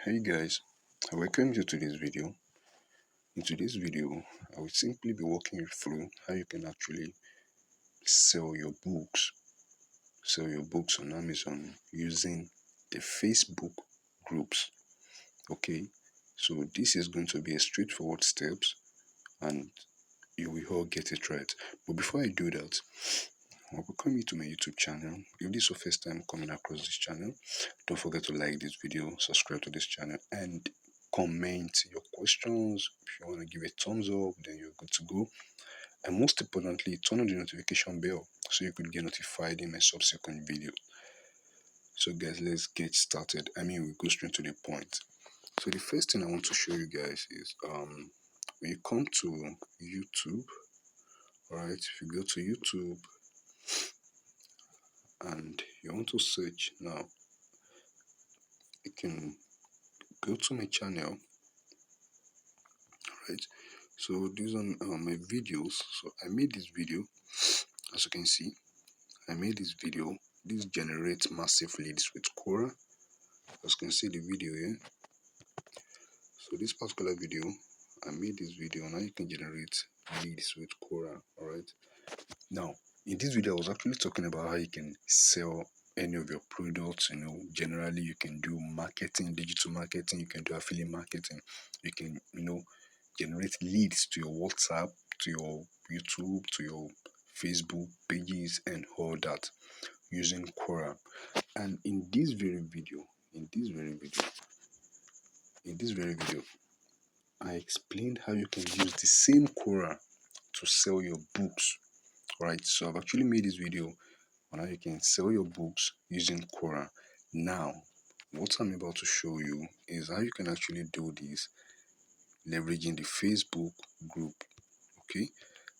Hey guys, I welcome you to this video. In today's video, I will simply be walking you through how you can actually sell your books, on Amazon using the Facebook groups. Okay, so this is going to be a straightforward steps, and you will all get it right. But before I do that, I welcome you to my YouTube channel. If this is your first time coming across this channel, don't forget to like this video, subscribe to this channel, and comment your questions. If you want to give a thumbs up, then you're good to go. And most importantly, turn on the notification bell so you could get notified in my subsequent video. So guys, let's get started. We go straight to the point. So the first thing I want to show you guys is when you come to YouTube, alright, if you go to YouTube and you want to search now, you can go to my channel, right? So these are my videos. So I made this video, as you can see. I made this video. This generates massive leads with Quora. As you can see the video here. So this particular video, I made this video. Now you can generate leads with Quora. Alright. Now, in this video, I was actually talking about how you can sell any of your products. Generally you can do marketing, digital marketing, you can do affiliate marketing, you can, generate leads to your WhatsApp, to your YouTube, to your Facebook pages, and all that using Quora. And in this very video, I explained how you can use the same Quora to sell your books. Right? So I've actually made this video on how you can sell your books using Quora. Now, what I'm about to show you is how you can actually do this leveraging the Facebook group. Okay,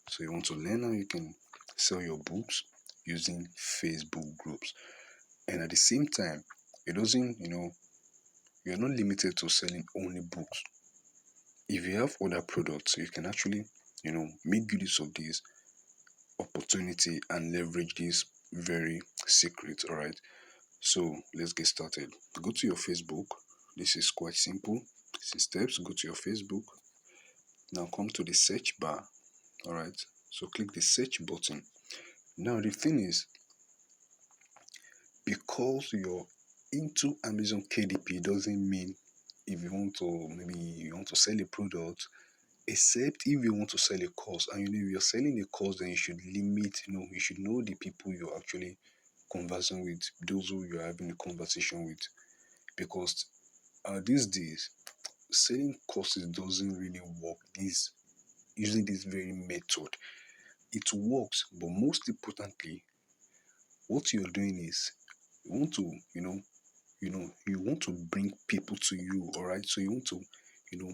so you want to learn how you can sell your books using Facebook groups, and at the same time, it doesn't, you're not limited to selling only books. If you have other products, you can actually, make good use of this opportunity and leverage this very secret. All right, so let's get started. Go to your Facebook. This is quite simple. It's steps. Go to your Facebook. Now come to the search bar. All right, so click the search button. Now the thing is, because you're into Amazon KDP doesn't mean if you want to, maybe you want to sell a product, except if you want to sell a course. And if you're selling a course, then you should limit, you should know the people you're actually conversing with, those who you're having a conversation with. Because these days, selling courses doesn't really work. This using this very method, it works, but most importantly, what you're doing is you want to, you want to bring people to you. All right, so you want to,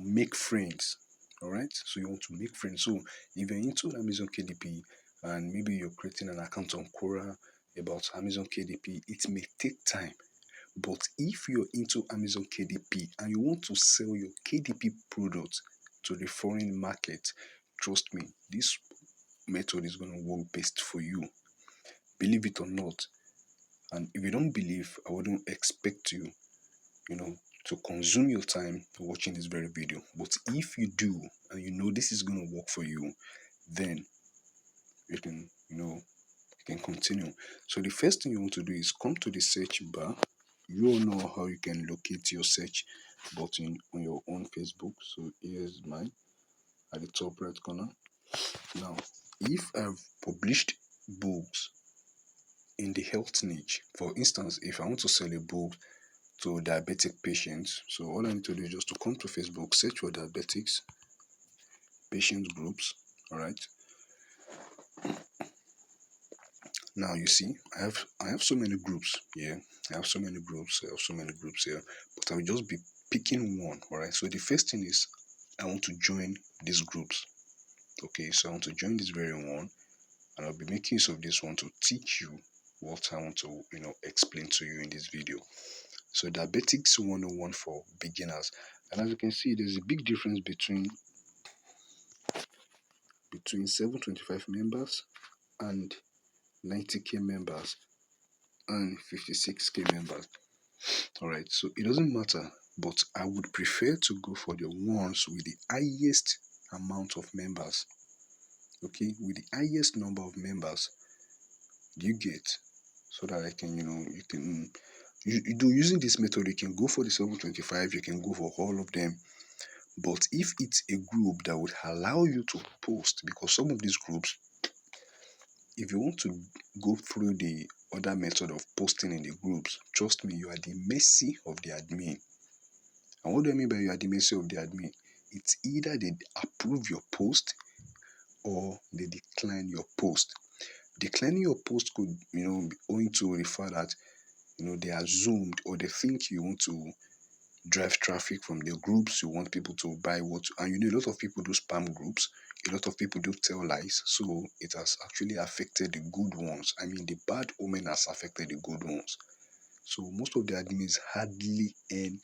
make friends. All right, so you want to make friends. So if you're into Amazon KDP and maybe you're creating an account on Quora about Amazon KDP, it may take time. But if you're into Amazon KDP and you want to sell your KDP product to the foreign market, trust me, this method is going to work best for you. Believe it or not. And if you don't believe, I wouldn't expect you, to consume your time watching this very video. But if you do, and you know this is going to work for you, then you can, you can continue. So the first thing you want to do is come to the search bar. You all know how you can locate your search button on your own Facebook. So here's mine at the top right corner. Now, if I've published books in the health niche, for instance, if I want to sell a book to diabetic patients, so all I need to do is just to come to Facebook, search for diabetics patient groups. All right. Now you see, I have so many groups here. I have so many groups. Here, but I will just be picking one. All right. So the first thing is I want to join these groups. Okay. So I want to join this very one, and I'll be making use of this one to teach you what I want to, explain to you in this video. So diabetics 101 for beginners, and as you can see, there's a big difference between 725 members and 90k members and 56k members. All right, so it doesn't matter but I would prefer to go for the ones with the highest amount of members. Okay, with the highest number of members you get, so that I can, you can, you do using this method, you can go for the 725, you can go for all of them. But if it's a group that would allow you to post, because some of these groups, if you want to go through the other method of posting in the groups, trust me, you are the mercy of the admin. And what do I mean by you are the mercy of the admin? It's either they approve your post or they decline your post. Declining your post could, be owing to the fact that, they are zoomed, or they think you want to drive traffic from the groups. You want people to buy what, and a lot of people do spam groups. A lot of people do tell lies, so it has actually affected the good ones. I mean, the bad omen has affected the good ones. So most of the admins hardly earn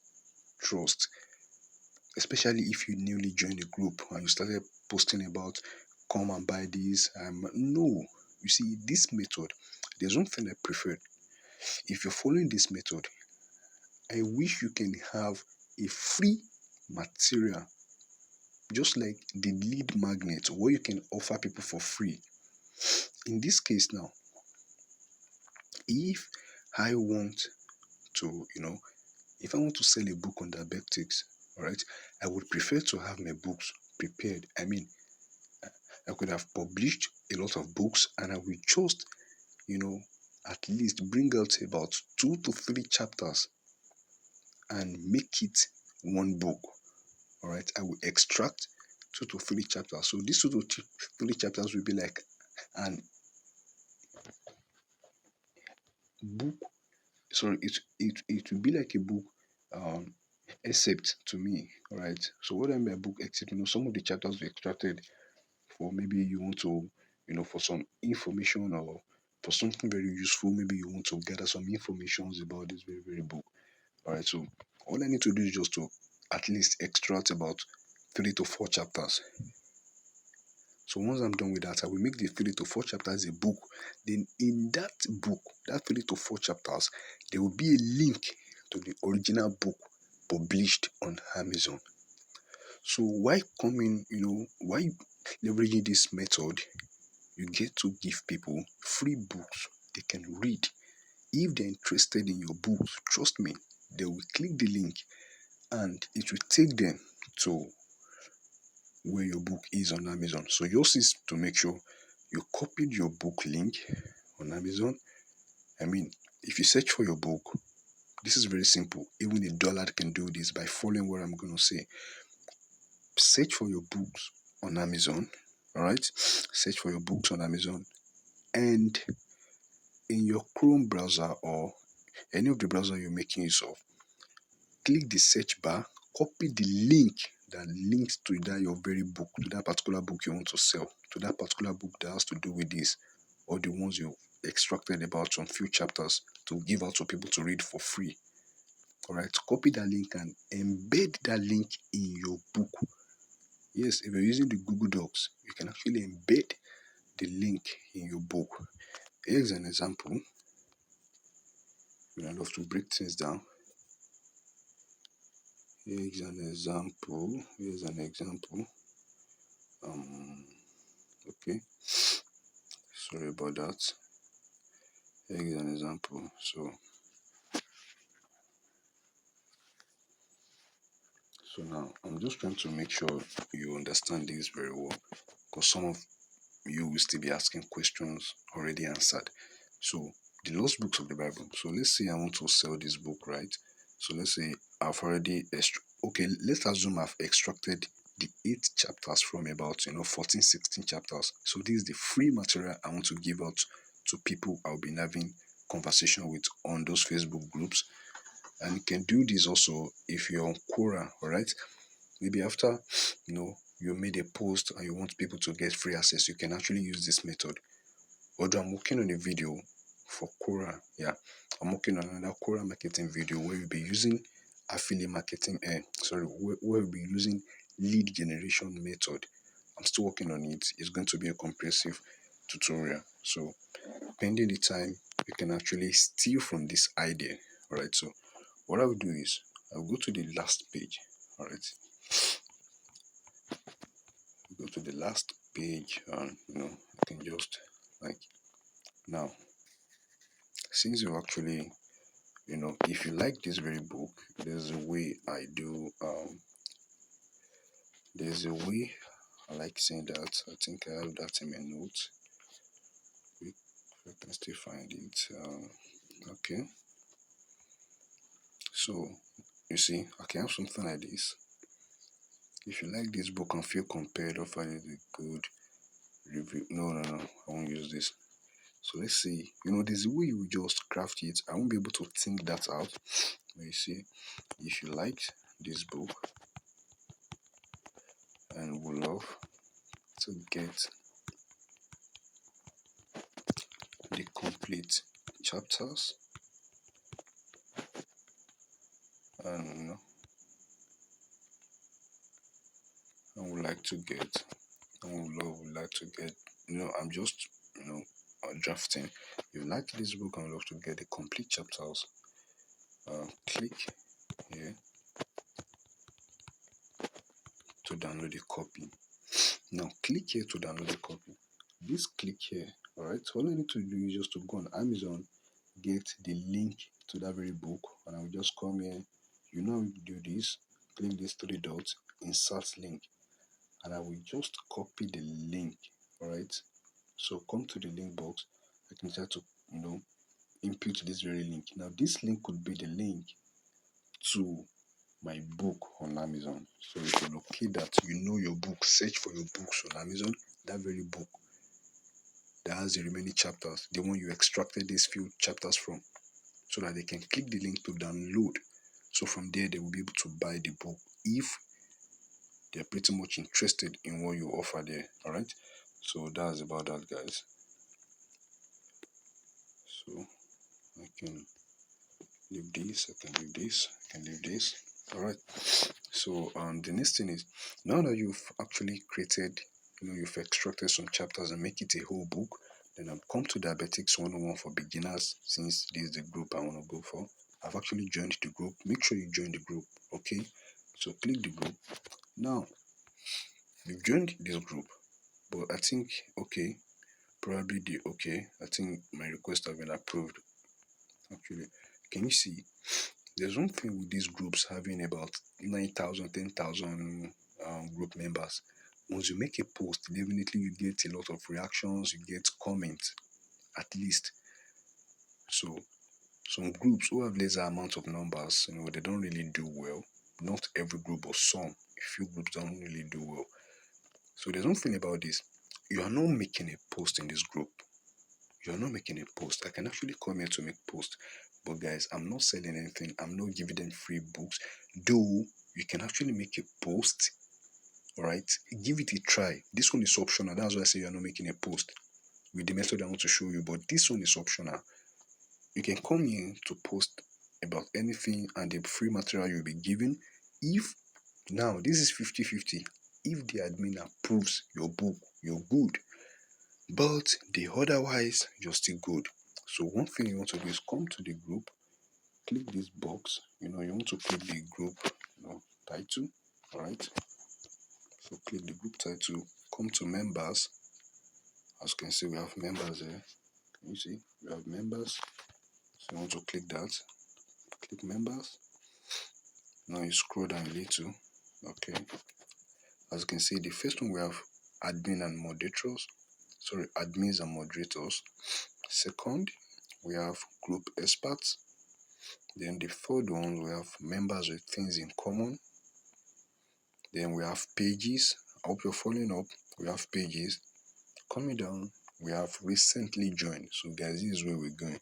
trust, especially if you newly joined the group and you started posting about come and buy this. No, you see, this method, there's one thing I prefer. If you're following this method, I wish you can have a free material, just like the lead magnet, where you can offer people for free. In this case now, if I want to, if I want to sell a book on diabetics, all right, I would prefer to have my books prepared. I mean, I could have published a lot of books, and I will just, you know, at least bring out about 2 to 3 chapters and make it one book. All right, I will extract 2 to 3 chapters. So these 2 to 3 chapters will be like an book. Sorry, it will be like a book, um, except to me. All right. So what I mean by book except, some of the chapters we extracted for maybe you want to, for some information or for something very useful. Maybe you want to gather some informations about this very very book. All right. So all I need to do is just to at least extract about 3 to 4 chapters. So once I'm done with that, I will make the 3 to 4 chapters a book. Then in that book, that 3 to 4 chapters, there will be a link to the original book published on Amazon. So why leveraging this method, you get to give people free books they can read. If they're interested in your books, trust me, they will click the link and it will take them to where your book is on Amazon. So yours is to make sure you copied your book link on Amazon. I mean, if you search for your book, this is very simple. Even a dollar can do this by following what I'm going to say. Search for your books on Amazon. All right. Search for your books on Amazon, and in your Chrome browser or any of the browser you're making use of, click the search bar, copy the link that links to that your very book, to that particular book you want to sell, to that particular book that has to do with this, or the ones you extracted about some few chapters to give out to people to read for free. All right, copy that link and embed that link in your book. Yes, if you're using the Google Docs, you can actually embed the link in your book. Here's an example. I love to break things down. Here's an example. Here's an example. Okay. Sorry about that. Here's an example. So now I'm just trying to make sure you understand this very well, because some of you will still be asking questions already answered. So the lost books of the Bible. So let's say I want to sell this book, right? So let's say I've already okay, let's assume I've extracted the 8 chapters from about 14, 16 chapters. So this is the free material I want to give out to people I'll be having conversation with on those Facebook groups. And you can do this also if you're on Quora, all right? Maybe after you made a post and you want people to get free access, you can actually use this method. Although I'm working on a video for Quora, yeah, I'm working on another Quora marketing video where we'll be using affiliate marketing. Where we'll be using lead generation method. I'm still working on it. It's going to be a comprehensive tutorial. So, pending the time, you can actually steal from this idea. All right. So, what I will do is I'll go to the last page. All right, go to the last page, and I can just like now, since you actually, if you like this very book, there's a way I do. There's a way I like saying that. I think I have that in my notes. If I can still find it. Okay, so you see, I can have something like this. If you like this book and feel compelled or find it a good review, no, I won't use this. So let's see, there's a way you just craft it. I won't be able to think that out. But you see, if you liked this book and would love to get the complete chapters, and and would like to get, and would like to get, I'm just, drafting. If you like this book and would love to get the complete chapters, click here to download a copy. Now click here to download a copy. This click here, alright, so all I need to do is just to go on Amazon, get the link to that very book, and I will just come here. How you do this. Click these three dots, insert link, and I will just copy the link. Alright, so come to the link box. I can start to input this very link. Now this link could be the link to my book on Amazon. So if you locate that, your book, search for your books on Amazon, that very book that has the remaining chapters, the one you extracted these few chapters from, so that they can click the link to download. So from there, they will be able to buy the book if they're pretty much interested in what you offer there. All right. So that's about that, guys. So I can leave this, I can leave this, I can leave this. All right. So the next thing is, now that you've actually created, you've extracted some chapters and make it a whole book, then I've come to Diabetics 101 for beginners, since this is the group I want to go for. I've actually joined the group. Make sure you join the group, okay? So click the group. Now, you've joined this group, but I think, okay, probably I think my request have been approved. Actually, can you see? There's one thing with these groups having about 9,000, 10,000 group members. Once you make a post, definitely you get a lot of reactions, you get comments, at least. So some groups who have lesser amount of numbers, they don't really do well. Not every group, but some. A few groups don't really do well. So there's one thing about this. You are not making a post in this group. You are not making a post. I can actually come here to make post. But guys, I'm not selling anything. I'm not giving them free books. Though you can actually make a post. Alright. Give it a try. This one is optional. That's why I say you're not making a post with the method I want to show you. But this one is optional. You can come in to post about anything and the free material you'll be given. If now this is 50-50. If the admin approves your book, you're good. But the otherwise, you're still good. So one thing you want to do is come to the group, click this box. You want to click the group, title. Alright. So click the group title, come to members. As you can see, we have members here. Can you see? We have members. So you want to click that. Click members. Now you scroll down a little. Okay. As you can see, the first one we have admin and moderators. Sorry, admins and moderators. Second, we have group experts. Then the third one, we have members with things in common. Then we have pages. I hope you're following up. We have pages. Coming down, we have recently joined. So guys, this is where we're going.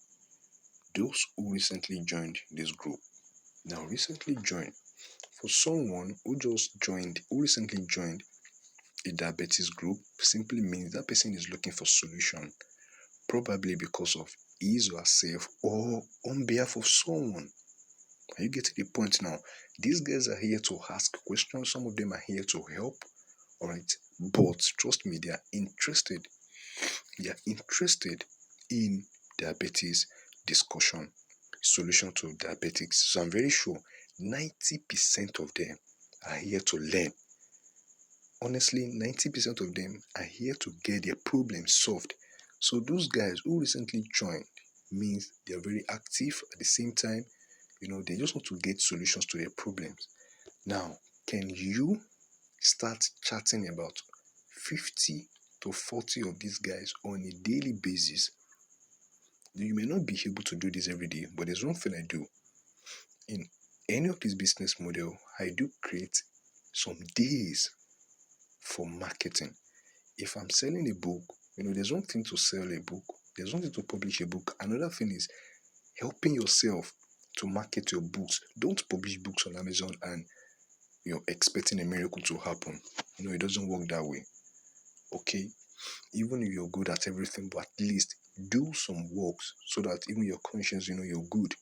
Those who recently joined this group. Now, recently joined. For someone who recently joined a diabetes group, simply means that person is looking for solution, probably because of his or herself or on behalf of someone. Are you getting the point now? These guys are here to ask questions. Some of them are here to help. All right. But trust me, they are interested. They are interested in diabetes discussion, solution to diabetics. So I'm very sure 90% of them are here to learn. Honestly, 90% of them are here to get their problems solved. So those guys who recently joined means they're very active at the same time, they just want to get solutions to their problems. Now, can you start chatting about 50 to 40 of these guys on a daily basis? You may not be able to do this every day, but there's one thing I do. In any of this business model, I do create some days for marketing. If I'm selling a book, there's one thing to sell a book, there's one thing to publish a book. Another thing is helping yourself to market your books. Don't publish books on Amazon and you're expecting a miracle to happen. It doesn't work that way. Okay? Even if you're good at everything, but at least do some works so that even your conscience, you're good.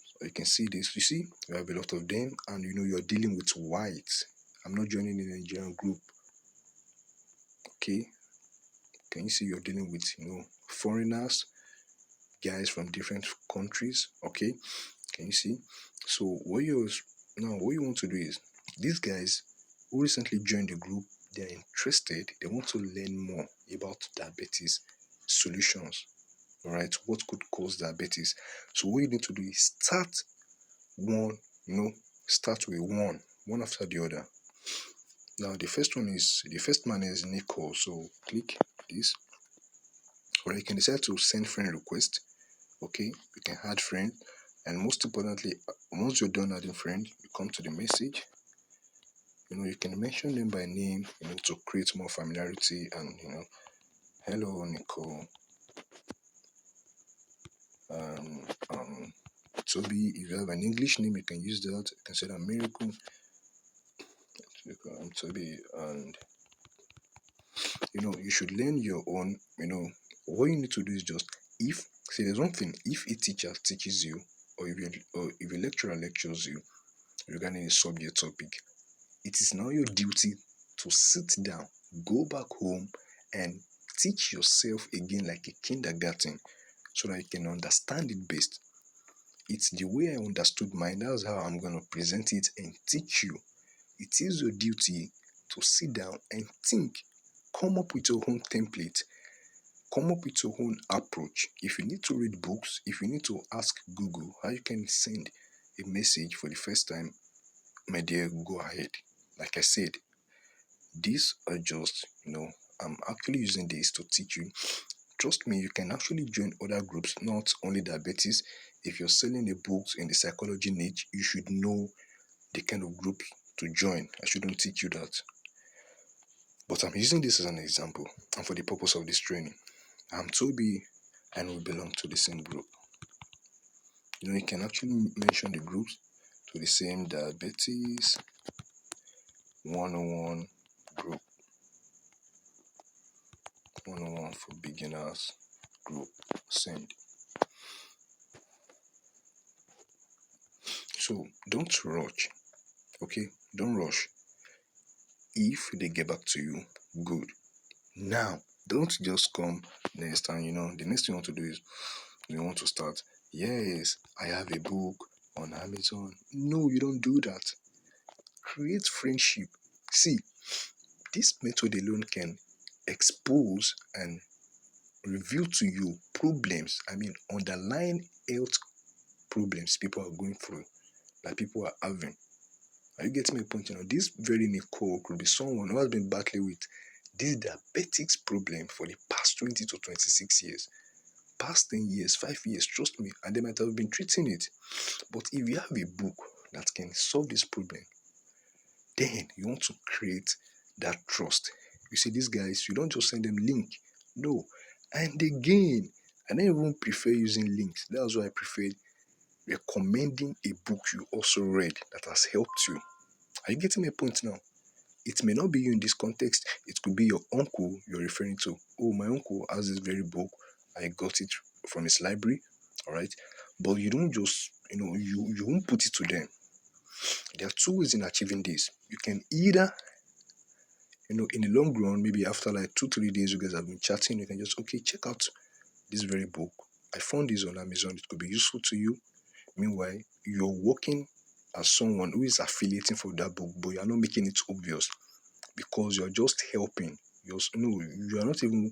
So you can see this. You see, you have a lot of them, and you're dealing with whites. I'm not joining the Nigerian group. Okay? Can you see you're dealing with, foreigners, guys from different countries? Okay? Can you see? So what you want to do is, these guys who recently joined the group, they're interested, they want to learn more about diabetes solutions. All right, what could cause diabetes? So what you need to do is one, start with one after the other. Now the first man is Nicole. So click this, or you can decide to send friend request. Okay, you can add friend, and most importantly, once you're done adding friend, you come to the message. You can mention them by name, to create more familiarity, and hello Nicole, Toby. If you have an English name, you can use that. You can say that Miracle. I'm Toby, and you should learn your own. What you need to do is just, if see, there's one thing. If a teacher teaches you, or if a lecturer lectures you regarding a subject topic, it is now your duty to sit down, go back home, and teach yourself again like a kindergarten, so that you can understand it best. It's the way I understood mine. That's how I'm going to present it and teach you. It is your duty to sit down and think. Come up with your own template. Come up with your own approach. If you need to read books, if you need to ask Google how you can send a message for the first time, my dear, go ahead. Like I said, these are just, I'm actually using this to teach you. Trust me, you can actually join other groups, not only diabetes. If you're selling a books in the psychology niche, you should know the kind of group to join. I shouldn't teach you that. But I'm using this as an example and for the purpose of this training. I'm Toby and we belong to the same group. You can actually mention the groups to the same diabetes 101 group. 101 for beginners group. Send. So don't rush. Okay? Don't rush. If they get back to you, good. Now, don't just come next and the next thing you want to do is you want to start. Yes, I have a book on Amazon. No, you don't do that. Create friendship. See, this method alone can expose and reveal to you problems. Underlying health problems people are going through, that people are having. Are you getting my point? This very Nicole could be someone who has been battling with this diabetics problem for the past 20 to 26 years, past 10 years, 5 years, trust me, and they might have been treating it. But if you have a book that can solve this problem, then you want to create that trust. You see, these guys, you don't just send them link. No. And again, I don't even prefer using links. That's why I prefer recommending a book you also read that has helped you. Are you getting my point now? It may not be you in this context. It could be your uncle you're referring to. Oh, my uncle has this very book. I got it from his library. All right. But you don't just, you won't put it to them. There are two ways in achieving this. You can either, in the long run, maybe after like 2-3 days, you guys have been chatting, you can just, okay, check out this very book. I found this on Amazon. It could be useful to you. Meanwhile, you're working as someone who is affiliating for that book, but you are not making it obvious because you're just helping. No, you are not even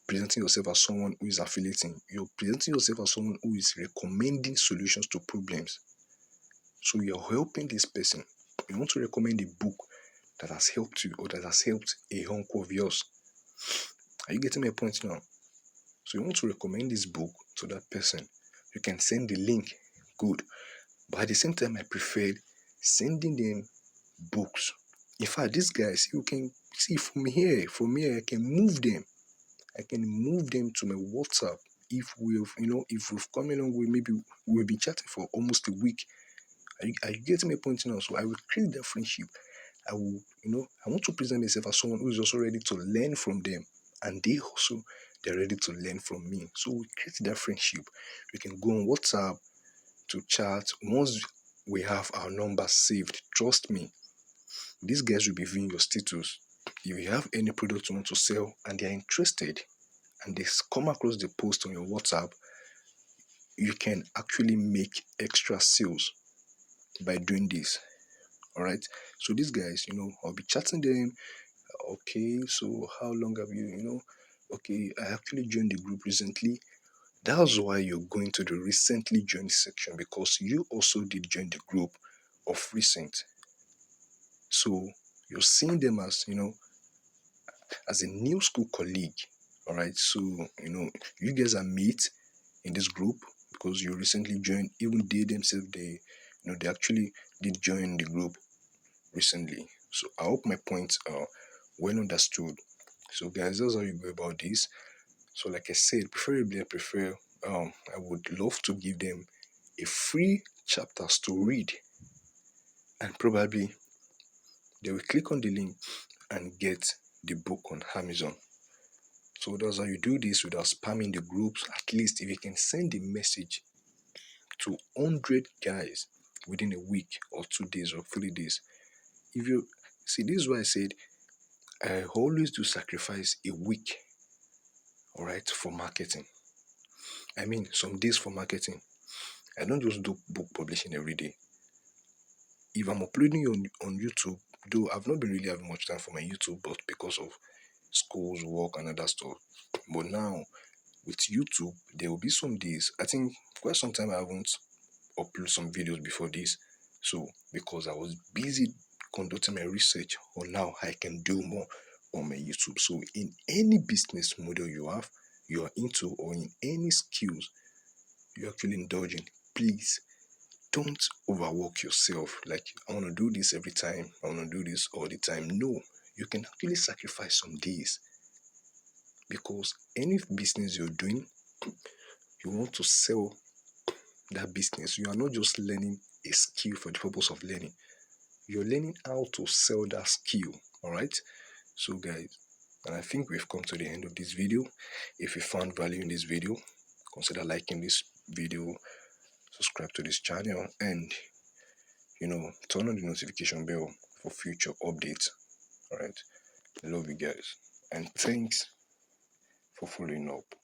presenting yourself as someone who is affiliating. You're presenting yourself as someone who is recommending solutions to problems. So you're helping this person. You want to recommend a book that has helped you or that has helped a uncle of yours. Are you getting my point now? So you want to recommend this book to that person. You can send the link. Good. But at the same time, I preferred sending them books. In fact, these guys, you can see from here, I can move them. I can move them to my WhatsApp. If we've come along with, maybe we've been chatting for almost a week. Are you getting my point now? So I will create that friendship. I want to present myself as someone who is also ready to learn from them. And they're ready to learn from me. So we create that friendship. We can go on WhatsApp to chat. Once we have our numbers saved, trust me, these guys will be viewing your status. If you have any product you want to sell and they're interested and they come across the post on your WhatsApp, you can actually make extra sales by doing this. All right. So these guys, I'll be chatting them. Okay, so how long have you? Okay, I actually joined the group recently. That's why you're going to the recently joined section, because you also did join the group of recent. So you're seeing them as a new school colleague. All right. So, you guys are mate in this group because you recently joined. Even they themselves, they actually did join the group recently. So I hope my points are well understood. So guys, that's how you go about this. So like I said, preferably I would love to give them a free chapters to read, and probably they will click on the link and get the book on Amazon. So that's how you do this without spamming the groups. At least if you can send a message to 100 guys within a week or 2 days or 3 days. If you see, this is why I said I always do sacrifice a week, all right, for marketing. I mean, some days for marketing. I don't just do book publishing every day. If I'm uploading on YouTube, though I've not been really having much time for my YouTube, but because of schools, work, and other stuff. But now with YouTube, there will be some days. I think quite some time I haven't upload some videos before this. So because I was busy conducting my research on how I can do more on my YouTube. So in any business model you are into, or in any skills you're actually indulging, please don't overwork yourself. Like, I want to do this every time, I want to do this all the time. No, you can actually sacrifice some days, because any business you're doing, you want to sell that business. You are not just learning a skill for the purpose of learning. You're learning how to sell that skill. All right. So, guys, and I think we've come to the end of this video. If you found value in this video, consider liking this video, subscribe to this channel, and turn on the notification bell for future updates. All right. I love you guys, and thanks for following up.